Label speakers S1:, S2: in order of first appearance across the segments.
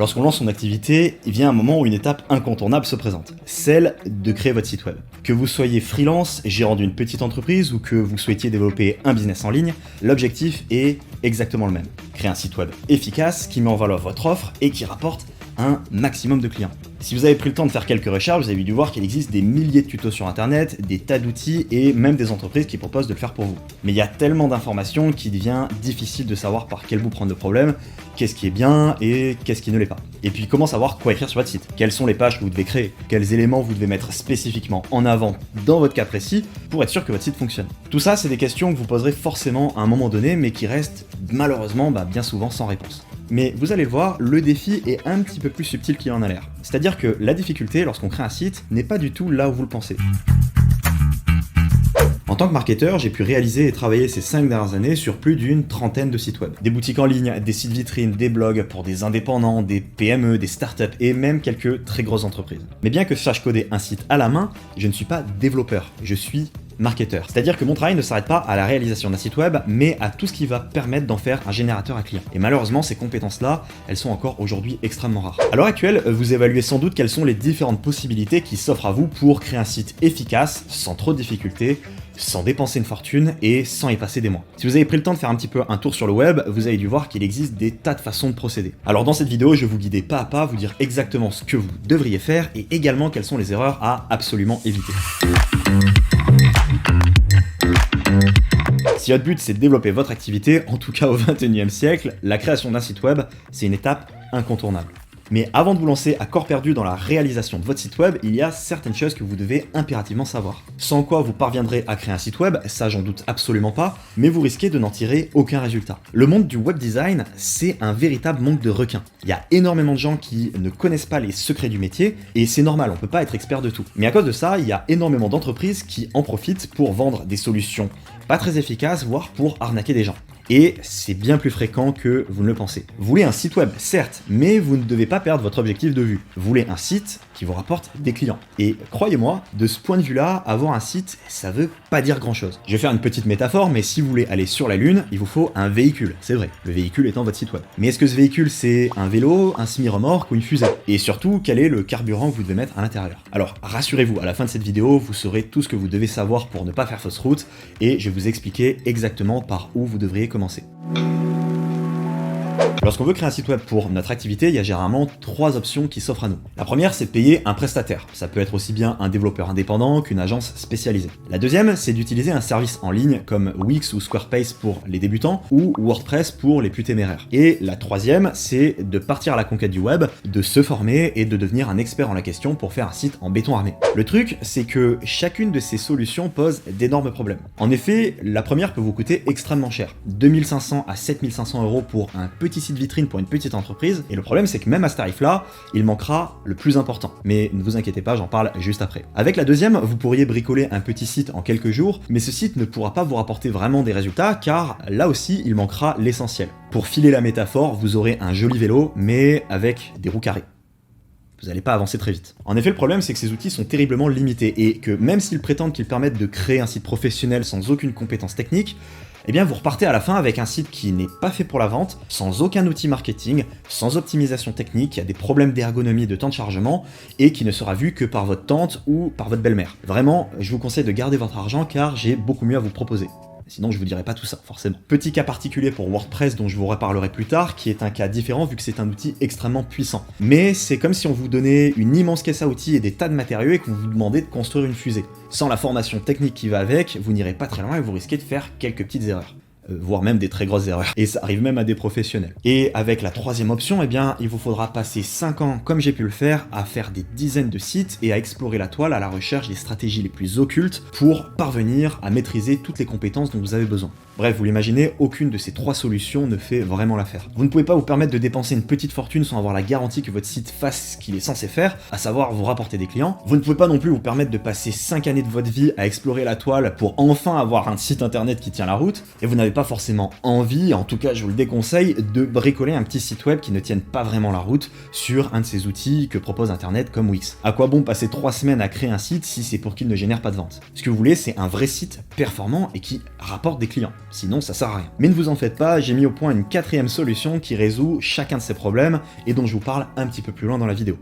S1: Lorsqu'on lance son activité, il vient un moment où une étape incontournable se présente, celle de créer votre site web. Que vous soyez freelance, gérant d'une petite entreprise ou que vous souhaitiez développer un business en ligne, l'objectif est exactement le même. Créer un site web efficace qui met en valeur votre offre et qui rapporte un maximum de clients. Si vous avez pris le temps de faire quelques recherches, vous avez dû voir qu'il existe des milliers de tutos sur internet, des tas d'outils et même des entreprises qui proposent de le faire pour vous. Mais il y a tellement d'informations qu'il devient difficile de savoir par quel bout prendre le problème, qu'est-ce qui est bien et qu'est-ce qui ne l'est pas. Et puis comment savoir quoi écrire sur votre site, quelles sont les pages que vous devez créer, quels éléments vous devez mettre spécifiquement en avant dans votre cas précis pour être sûr que votre site fonctionne. Tout ça, c'est des questions que vous poserez forcément à un moment donné mais qui restent malheureusement bien souvent sans réponse. Mais vous allez le voir, le défi est un petit peu plus subtil qu'il en a l'air. C'est-à-dire que la difficulté lorsqu'on crée un site n'est pas du tout là où vous le pensez. En tant que marketeur, j'ai pu réaliser et travailler ces 5 dernières années sur plus d'une trentaine de sites web. Des boutiques en ligne, des sites vitrines, des blogs pour des indépendants, des PME, des startups et même quelques très grosses entreprises. Mais bien que je sache coder un site à la main, je ne suis pas développeur, je suis marketeur. C'est-à-dire que mon travail ne s'arrête pas à la réalisation d'un site web, mais à tout ce qui va permettre d'en faire un générateur à clients. Et malheureusement, ces compétences-là, elles sont encore aujourd'hui extrêmement rares. À l'heure actuelle, vous évaluez sans doute quelles sont les différentes possibilités qui s'offrent à vous pour créer un site efficace, sans trop de difficultés, sans dépenser une fortune et sans y passer des mois. Si vous avez pris le temps de faire un petit peu un tour sur le web, vous avez dû voir qu'il existe des tas de façons de procéder. Alors dans cette vidéo, je vais vous guider pas à pas, vous dire exactement ce que vous devriez faire et également quelles sont les erreurs à absolument éviter. Si votre but c'est de développer votre activité, en tout cas au 21e siècle, la création d'un site web, c'est une étape incontournable. Mais avant de vous lancer à corps perdu dans la réalisation de votre site web, il y a certaines choses que vous devez impérativement savoir. Sans quoi vous parviendrez à créer un site web, ça j'en doute absolument pas, mais vous risquez de n'en tirer aucun résultat. Le monde du web design, c'est un véritable monde de requins. Il y a énormément de gens qui ne connaissent pas les secrets du métier, et c'est normal, on peut pas être expert de tout. Mais à cause de ça, il y a énormément d'entreprises qui en profitent pour vendre des solutions pas très efficaces, voire pour arnaquer des gens. Et c'est bien plus fréquent que vous ne le pensez. Vous voulez un site web, certes, mais vous ne devez pas perdre votre objectif de vue. Vous voulez un site qui vous rapporte des clients. Et croyez-moi, de ce point de vue-là, avoir un site, ça veut pas dire grand-chose. Je vais faire une petite métaphore, mais si vous voulez aller sur la Lune, il vous faut un véhicule, c'est vrai. Le véhicule étant votre site web. Mais est-ce que ce véhicule, c'est un vélo, un semi-remorque ou une fusée? Et surtout, quel est le carburant que vous devez mettre à l'intérieur? Alors, rassurez-vous, à la fin de cette vidéo, vous saurez tout ce que vous devez savoir pour ne pas faire fausse route, et je vais vous expliquer exactement par où vous devriez commencer. Lorsqu'on veut créer un site web pour notre activité, il y a généralement 3 options qui s'offrent à nous. La première, c'est de payer un prestataire. Ça peut être aussi bien un développeur indépendant qu'une agence spécialisée. La deuxième, c'est d'utiliser un service en ligne comme Wix ou Squarespace pour les débutants ou WordPress pour les plus téméraires. Et la troisième, c'est de partir à la conquête du web, de se former et de devenir un expert en la question pour faire un site en béton armé. Le truc, c'est que chacune de ces solutions pose d'énormes problèmes. En effet, la première peut vous coûter extrêmement cher. 2500 à 7500 € pour un petit site vitrine pour une petite entreprise, et le problème c'est que même à ce tarif-là, il manquera le plus important. Mais ne vous inquiétez pas, j'en parle juste après. Avec la deuxième, vous pourriez bricoler un petit site en quelques jours, mais ce site ne pourra pas vous rapporter vraiment des résultats, car là aussi, il manquera l'essentiel. Pour filer la métaphore, vous aurez un joli vélo, mais avec des roues carrées. Vous n'allez pas avancer très vite. En effet, le problème, c'est que ces outils sont terriblement limités, et que même s'ils prétendent qu'ils permettent de créer un site professionnel sans aucune compétence technique, eh bien vous repartez à la fin avec un site qui n'est pas fait pour la vente, sans aucun outil marketing, sans optimisation technique, qui a des problèmes d'ergonomie et de temps de chargement, et qui ne sera vu que par votre tante ou par votre belle-mère. Vraiment, je vous conseille de garder votre argent car j'ai beaucoup mieux à vous proposer. Sinon, je vous dirai pas tout ça, forcément. Petit cas particulier pour WordPress dont je vous reparlerai plus tard, qui est un cas différent vu que c'est un outil extrêmement puissant. Mais c'est comme si on vous donnait une immense caisse à outils et des tas de matériaux et qu'on vous demandait de construire une fusée. Sans la formation technique qui va avec, vous n'irez pas très loin et vous risquez de faire quelques petites erreurs. Voire même des très grosses erreurs. Et ça arrive même à des professionnels. Et avec la troisième option, eh bien, il vous faudra passer 5 ans, comme j'ai pu le faire, à faire des dizaines de sites et à explorer la toile à la recherche des stratégies les plus occultes pour parvenir à maîtriser toutes les compétences dont vous avez besoin. Bref, vous l'imaginez, aucune de ces 3 solutions ne fait vraiment l'affaire. Vous ne pouvez pas vous permettre de dépenser une petite fortune sans avoir la garantie que votre site fasse ce qu'il est censé faire, à savoir vous rapporter des clients. Vous ne pouvez pas non plus vous permettre de passer 5 années de votre vie à explorer la toile pour enfin avoir un site internet qui tient la route, et vous n'avez pas forcément envie, en tout cas je vous le déconseille, de bricoler un petit site web qui ne tienne pas vraiment la route sur un de ces outils que propose internet comme Wix. À quoi bon passer 3 semaines à créer un site si c'est pour qu'il ne génère pas de vente? Ce que vous voulez, c'est un vrai site performant et qui rapporte des clients. sinon ça sert à rien. Mais ne vous en faites pas, j'ai mis au point une 4e solution qui résout chacun de ces problèmes et dont je vous parle un petit peu plus loin dans la vidéo.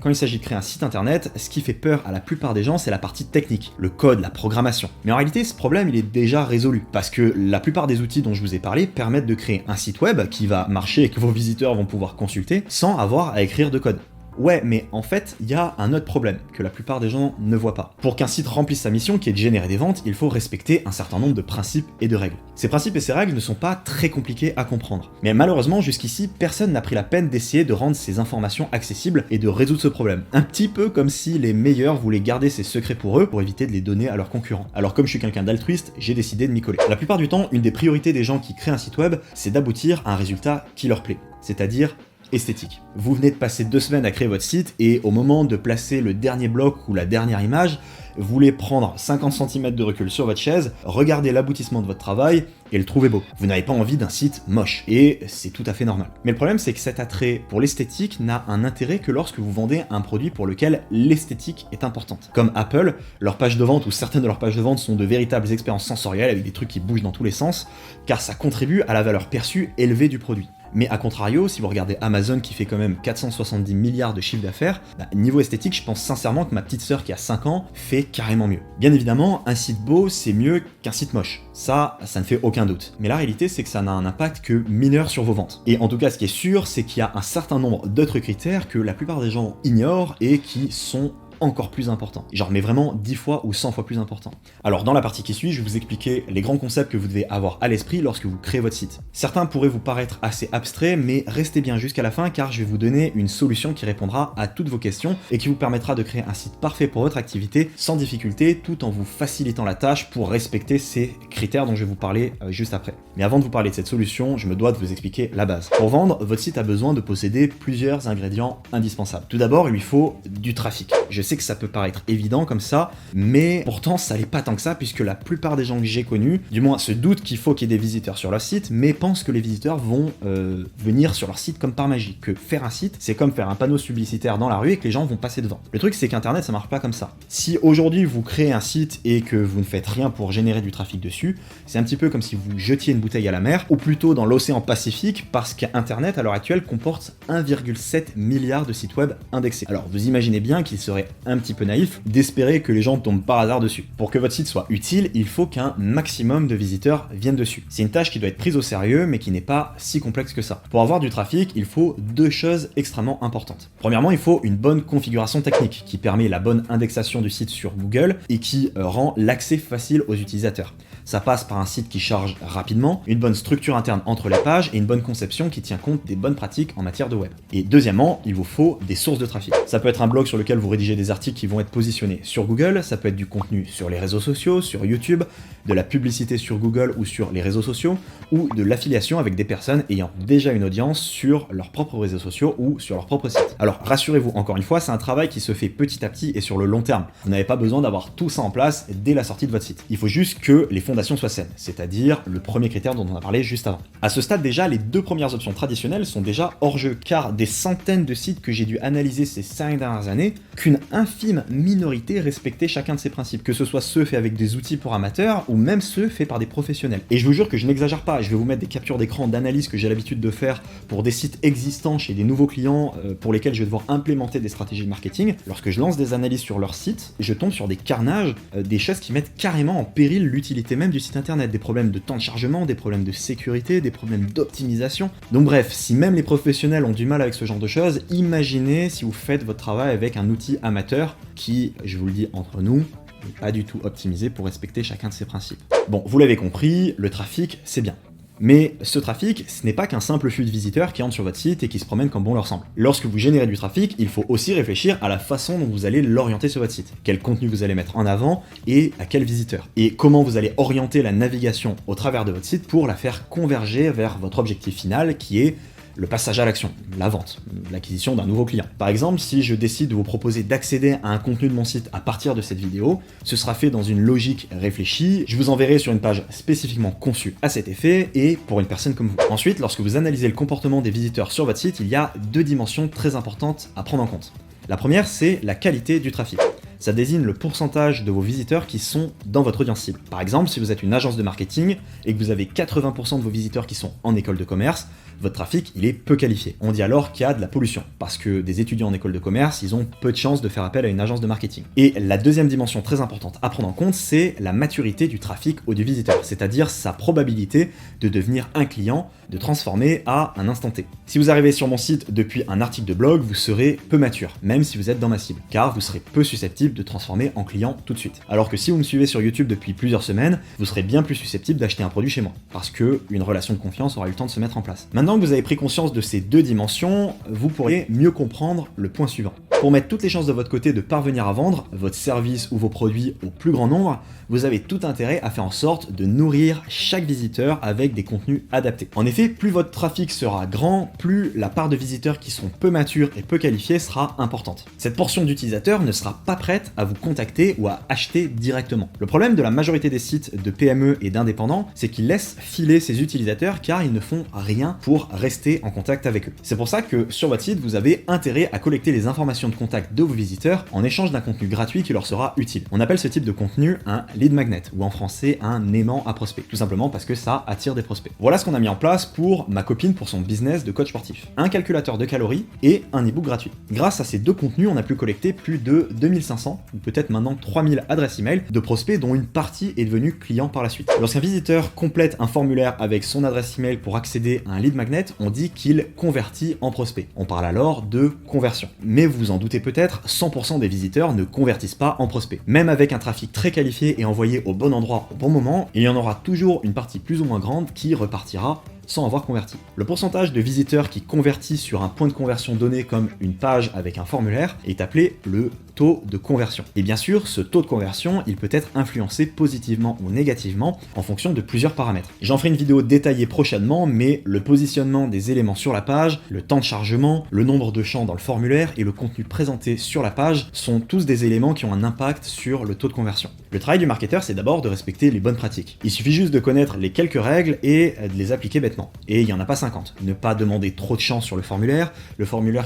S1: Quand il s'agit de créer un site internet, ce qui fait peur à la plupart des gens, c'est la partie technique, le code, la programmation. Mais en réalité, ce problème, il est déjà résolu, parce que la plupart des outils dont je vous ai parlé permettent de créer un site web qui va marcher et que vos visiteurs vont pouvoir consulter sans avoir à écrire de code. Ouais, mais en fait, il y a un autre problème que la plupart des gens ne voient pas. Pour qu'un site remplisse sa mission, qui est de générer des ventes, il faut respecter un certain nombre de principes et de règles. Ces principes et ces règles ne sont pas très compliqués à comprendre. Mais malheureusement, jusqu'ici, personne n'a pris la peine d'essayer de rendre ces informations accessibles et de résoudre ce problème. Un petit peu comme si les meilleurs voulaient garder ces secrets pour eux pour éviter de les donner à leurs concurrents. Alors comme je suis quelqu'un d'altruiste, j'ai décidé de m'y coller. La plupart du temps, une des priorités des gens qui créent un site web, c'est d'aboutir à un résultat qui leur plaît. C'est-à-dire esthétique. Vous venez de passer 2 semaines à créer votre site et au moment de placer le dernier bloc ou la dernière image, vous voulez prendre 50 cm de recul sur votre chaise, regarder l'aboutissement de votre travail et le trouver beau. Vous n'avez pas envie d'un site moche, et c'est tout à fait normal. Mais le problème, c'est que cet attrait pour l'esthétique n'a un intérêt que lorsque vous vendez un produit pour lequel l'esthétique est importante. Comme Apple, leurs pages de vente ou certaines de leurs pages de vente sont de véritables expériences sensorielles avec des trucs qui bougent dans tous les sens, car ça contribue à la valeur perçue élevée du produit. Mais à contrario, si vous regardez Amazon qui fait quand même 470 milliards de chiffre d'affaires, niveau esthétique, je pense sincèrement que ma petite sœur qui a 5 ans fait carrément mieux. Bien évidemment, un site beau, c'est mieux qu'un site moche. Ça ne fait aucun doute. Mais la réalité, c'est que ça n'a un impact que mineur sur vos ventes. Et en tout cas, ce qui est sûr, c'est qu'il y a un certain nombre d'autres critères que la plupart des gens ignorent et qui sont encore plus important. Genre mais vraiment 10 fois ou 100 fois plus important. Alors dans la partie qui suit, je vais vous expliquer les grands concepts que vous devez avoir à l'esprit lorsque vous créez votre site. Certains pourraient vous paraître assez abstraits, mais restez bien jusqu'à la fin car je vais vous donner une solution qui répondra à toutes vos questions et qui vous permettra de créer un site parfait pour votre activité sans difficulté tout en vous facilitant la tâche pour respecter ces critères dont je vais vous parler juste après. Mais avant de vous parler de cette solution, je me dois de vous expliquer la base. Pour vendre, votre site a besoin de posséder plusieurs ingrédients indispensables. Tout d'abord, il lui faut du trafic. Je sais que ça peut paraître évident comme ça, mais pourtant ça l'est pas tant que ça puisque la plupart des gens que j'ai connus, du moins se doutent qu'il faut qu'il y ait des visiteurs sur leur site, mais pensent que les visiteurs vont venir sur leur site comme par magie, que faire un site, c'est comme faire un panneau publicitaire dans la rue et que les gens vont passer devant. Le truc c'est qu'Internet ça marche pas comme ça. Si aujourd'hui vous créez un site et que vous ne faites rien pour générer du trafic dessus, c'est un petit peu comme si vous jetiez une bouteille à la mer, ou plutôt dans l'océan Pacifique, parce qu'Internet à l'heure actuelle comporte 1,7 milliard de sites web indexés. Alors vous imaginez bien qu'il serait un petit peu naïf d'espérer que les gens tombent par hasard dessus. Pour que votre site soit utile, il faut qu'un maximum de visiteurs viennent dessus. C'est une tâche qui doit être prise au sérieux, mais qui n'est pas si complexe que ça. Pour avoir du trafic, il faut 2 choses extrêmement importantes. Premièrement, il faut une bonne configuration technique qui permet la bonne indexation du site sur Google et qui rend l'accès facile aux utilisateurs. Ça passe par un site qui charge rapidement, une bonne structure interne entre les pages et une bonne conception qui tient compte des bonnes pratiques en matière de web. Et deuxièmement, il vous faut des sources de trafic. Ça peut être un blog sur lequel vous rédigez des articles qui vont être positionnés sur Google, ça peut être du contenu sur les réseaux sociaux, sur YouTube, de la publicité sur Google ou sur les réseaux sociaux, ou de l'affiliation avec des personnes ayant déjà une audience sur leurs propres réseaux sociaux ou sur leur propre site. Alors rassurez-vous, encore une fois, c'est un travail qui se fait petit à petit et sur le long terme. Vous n'avez pas besoin d'avoir tout ça en place dès la sortie de votre site. Il faut juste que les fondations soient saines, c'est-à-dire le premier critère dont on a parlé juste avant. À ce stade déjà, les 2 premières options traditionnelles sont déjà hors jeu, car des centaines de sites que j'ai dû analyser ces 5 dernières années, qu'une infime minorité respectait chacun de ces principes, que ce soit ceux faits avec des outils pour amateurs ou même ceux faits par des professionnels. Et je vous jure que je n'exagère pas, je vais vous mettre des captures d'écran d'analyse que j'ai l'habitude de faire pour des sites existants chez des nouveaux clients pour lesquels je vais devoir implémenter des stratégies de marketing. Lorsque je lance des analyses sur leur site, je tombe sur des carnages, des choses qui mettent carrément en péril l'utilité même du site internet, des problèmes de temps de chargement, des problèmes de sécurité, des problèmes d'optimisation. Donc bref, si même les professionnels ont du mal avec ce genre de choses, imaginez si vous faites votre travail avec un outil amateur qui, je vous le dis entre nous, n'est pas du tout optimisé pour respecter chacun de ces principes. Bon, vous l'avez compris, le trafic, c'est bien. Mais ce trafic, ce n'est pas qu'un simple flux de visiteurs qui entrent sur votre site et qui se promènent comme bon leur semble. Lorsque vous générez du trafic, il faut aussi réfléchir à la façon dont vous allez l'orienter sur votre site. Quel contenu vous allez mettre en avant et à quels visiteurs. Et comment vous allez orienter la navigation au travers de votre site pour la faire converger vers votre objectif final qui est le passage à l'action, la vente, l'acquisition d'un nouveau client. Par exemple, si je décide de vous proposer d'accéder à un contenu de mon site à partir de cette vidéo, ce sera fait dans une logique réfléchie, je vous enverrai sur une page spécifiquement conçue à cet effet et pour une personne comme vous. Ensuite, lorsque vous analysez le comportement des visiteurs sur votre site, il y a 2 dimensions très importantes à prendre en compte. La première, c'est la qualité du trafic. ça désigne le pourcentage de vos visiteurs qui sont dans votre audience cible. Par exemple, si vous êtes une agence de marketing et que vous avez 80% de vos visiteurs qui sont en école de commerce, votre trafic, il est peu qualifié. On dit alors qu'il y a de la pollution, parce que des étudiants en école de commerce, ils ont peu de chances de faire appel à une agence de marketing. Et la deuxième dimension très importante à prendre en compte, c'est la maturité du trafic ou du visiteur, c'est-à-dire sa probabilité de devenir un client, de transformer à un instant T. Si vous arrivez sur mon site depuis un article de blog, vous serez peu mature, même si vous êtes dans ma cible, car vous serez peu susceptible de transformer en client tout de suite. Alors que si vous me suivez sur YouTube depuis plusieurs semaines, vous serez bien plus susceptible d'acheter un produit chez moi, parce que une relation de confiance aura eu le temps de se mettre en place. Maintenant que vous avez pris conscience de ces deux dimensions, vous pourriez mieux comprendre le point suivant. Pour mettre toutes les chances de votre côté de parvenir à vendre votre service ou vos produits au plus grand nombre, vous avez tout intérêt à faire en sorte de nourrir chaque visiteur avec des contenus adaptés. En effet, plus votre trafic sera grand, plus la part de visiteurs qui sont peu matures et peu qualifiés sera importante. Cette portion d'utilisateurs ne sera pas prête à vous contacter ou à acheter directement. Le problème de la majorité des sites de PME et d'indépendants, c'est qu'ils laissent filer ces utilisateurs car ils ne font rien pour rester en contact avec eux. C'est pour ça que sur votre site, vous avez intérêt à collecter les informations de contact de vos visiteurs en échange d'un contenu gratuit qui leur sera utile. On appelle ce type de contenu un lead magnet, ou en français un aimant à prospect, tout simplement parce que ça attire des prospects. Voilà ce qu'on a mis en place pour ma copine pour son business de coach sportif. Un calculateur de calories et un e-book gratuit. Grâce à ces deux contenus, on a pu collecter plus de 2500, ou peut-être maintenant 3000 adresses email de prospects dont une partie est devenue client par la suite. Lorsqu'un visiteur complète un formulaire avec son adresse email pour accéder à un lead magnet, on dit qu'il convertit en prospect. On parle alors de conversion. Mais vous vous en doutez peut-être, 100% des visiteurs ne convertissent pas en prospect. Même avec un trafic très qualifié et envoyé au bon endroit au bon moment, il y en aura toujours une partie plus ou moins grande qui repartira sans avoir converti. Le pourcentage de visiteurs qui convertit sur un point de conversion donné comme une page avec un formulaire est appelé le taux de conversion. Et bien sûr, ce taux de conversion, il peut être influencé positivement ou négativement en fonction de plusieurs paramètres. J'en ferai une vidéo détaillée prochainement, mais le positionnement des éléments sur la page, le temps de chargement, le nombre de champs dans le formulaire et le contenu présenté sur la page sont tous des éléments qui ont un impact sur le taux de conversion. Le travail du marketeur, c'est d'abord de respecter les bonnes pratiques. Il suffit juste de connaître les quelques règles et de les appliquer bêtement. Et il n'y en a pas 50. Ne pas demander trop de champs sur le formulaire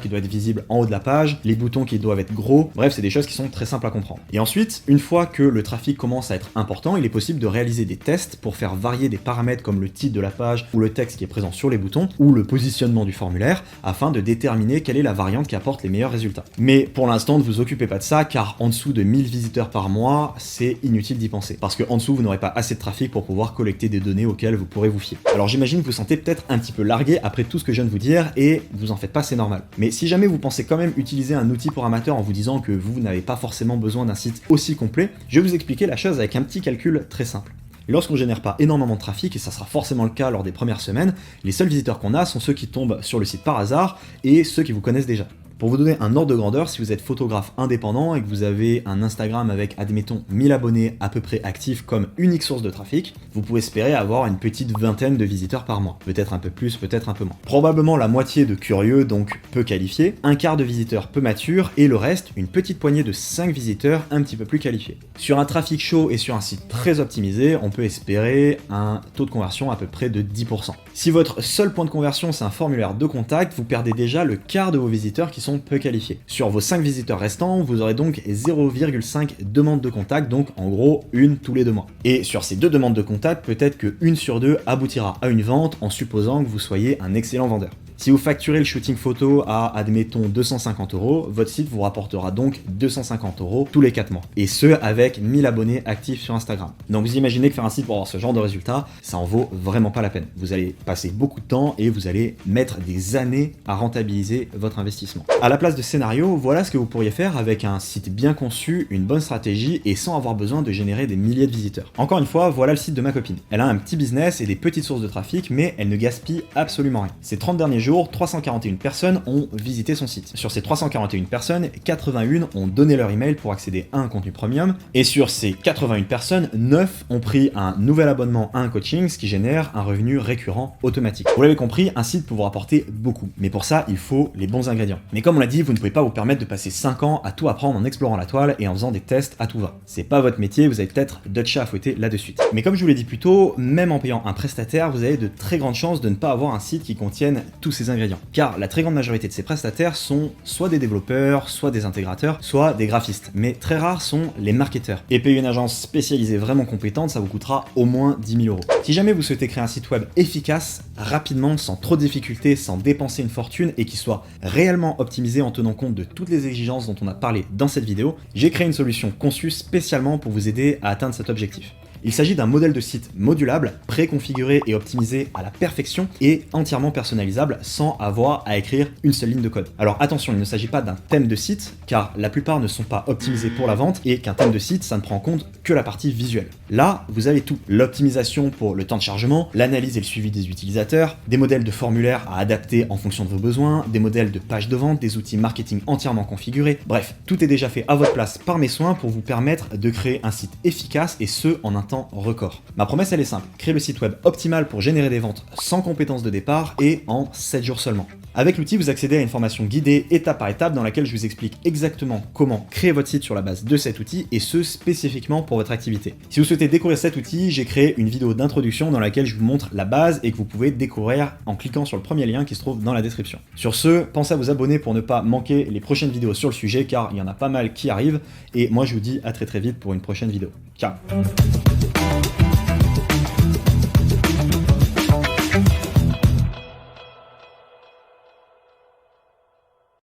S1: qui doit être visible en haut de la page, les boutons qui doivent être gros, bref, c'est des choses qui sont très simples à comprendre. Et ensuite, une fois que le trafic commence à être important, il est possible de réaliser des tests pour faire varier des paramètres comme le titre de la page ou le texte qui est présent sur les boutons ou le positionnement du formulaire afin de déterminer quelle est la variante qui apporte les meilleurs résultats. Mais pour l'instant, ne vous occupez pas de ça car en dessous de 1000 visiteurs par mois, c'est inutile d'y penser parce que en dessous, vous n'aurez pas assez de trafic pour pouvoir collecter des données auxquelles vous pourrez vous fier. Alors j'imagine que vous sentez peut-être un petit peu largué après tout ce que je viens de vous dire et vous en faites pas, c'est normal. Mais si jamais vous pensez quand même utiliser un outil pour amateurs en vous disant que vous n'avez pas forcément besoin d'un site aussi complet, je vais vous expliquer la chose avec un petit calcul très simple. Lorsqu'on génère pas énormément de trafic, et ça sera forcément le cas lors des premières semaines, les seuls visiteurs qu'on a sont ceux qui tombent sur le site par hasard et ceux qui vous connaissent déjà. Pour vous donner un ordre de grandeur, si vous êtes photographe indépendant et que vous avez un Instagram avec, admettons, 1000 abonnés à peu près actifs comme unique source de trafic, vous pouvez espérer avoir une petite vingtaine de visiteurs par mois. Peut-être un peu plus, peut-être un peu moins. Probablement la moitié de curieux, donc peu qualifiés, un quart de visiteurs peu matures et le reste, une petite poignée de 5 visiteurs un petit peu plus qualifiés. Sur un trafic chaud et sur un site très optimisé, on peut espérer un taux de conversion à peu près de 10%. Si votre seul point de conversion c'est un formulaire de contact, vous perdez déjà le quart de vos visiteurs qui sont peu qualifiés. Sur vos 5 visiteurs restants, vous aurez donc 0,5 demandes de contact, donc en gros une tous les 2 mois. Et sur ces 2 demandes de contact, peut-être que 1 sur 2 aboutira à une vente en supposant que vous soyez un excellent vendeur. Si vous facturez le shooting photo à, admettons, 250 €, votre site vous rapportera donc 250 € tous les 4 mois. Et ce, avec 1000 abonnés actifs sur Instagram. Donc vous imaginez que faire un site pour avoir ce genre de résultats, ça en vaut vraiment pas la peine. Vous allez passer beaucoup de temps et vous allez mettre des années à rentabiliser votre investissement. À la place de scénario, voilà ce que vous pourriez faire avec un site bien conçu, une bonne stratégie et sans avoir besoin de générer des milliers de visiteurs. Encore une fois, voilà le site de ma copine. Elle a un petit business et des petites sources de trafic, mais elle ne gaspille absolument rien. Ces 30 derniers jours, 341 personnes ont visité son site. Sur ces 341 personnes, 81 ont donné leur email pour accéder à un contenu premium, et sur ces 81 personnes, 9 ont pris un nouvel abonnement à un coaching, ce qui génère un revenu récurrent automatique. Vous l'avez compris, un site peut vous rapporter beaucoup, mais pour ça, il faut les bons ingrédients. Mais comme on l'a dit, vous ne pouvez pas vous permettre de passer 5 ans à tout apprendre en explorant la toile et en faisant des tests à tout va. C'est pas votre métier, vous avez peut-être d'autres chats à fouetter là-dessus. Mais comme je vous l'ai dit plus tôt, même en payant un prestataire, vous avez de très grandes chances de ne pas avoir un site qui contienne tous ces ces ingrédients. Car la très grande majorité de ces prestataires sont soit des développeurs, soit des intégrateurs, soit des graphistes. Mais très rares sont les marketeurs. Et payer une agence spécialisée vraiment compétente, ça vous coûtera au moins 10 000 €. Si jamais vous souhaitez créer un site web efficace, rapidement, sans trop de difficultés, sans dépenser une fortune et qui soit réellement optimisé en tenant compte de toutes les exigences dont on a parlé dans cette vidéo, j'ai créé une solution conçue spécialement pour vous aider à atteindre cet objectif. Il s'agit d'un modèle de site modulable, préconfiguré et optimisé à la perfection et entièrement personnalisable sans avoir à écrire une seule ligne de code. Alors attention, il ne s'agit pas d'un thème de site car la plupart ne sont pas optimisés pour la vente et qu'un thème de site, ça ne prend en compte que la partie visuelle. Là, vous avez tout. L'optimisation pour le temps de chargement, l'analyse et le suivi des utilisateurs, des modèles de formulaires à adapter en fonction de vos besoins, des modèles de pages de vente, des outils marketing entièrement configurés. Bref, tout est déjà fait à votre place par mes soins pour vous permettre de créer un site efficace et ce en un temps record. Ma promesse elle est simple, créer le site web optimal pour générer des ventes sans compétences de départ et en 7 jours seulement. Avec l'outil, vous accédez à une formation guidée étape par étape dans laquelle je vous explique exactement comment créer votre site sur la base de cet outil et ce spécifiquement pour votre activité. Si vous souhaitez découvrir cet outil, j'ai créé une vidéo d'introduction dans laquelle je vous montre la base et que vous pouvez découvrir en cliquant sur le premier lien qui se trouve dans la description. Sur ce, pensez à vous abonner pour ne pas manquer les prochaines vidéos sur le sujet car il y en a pas mal qui arrivent et moi je vous dis à très vite pour une prochaine vidéo. Ciao.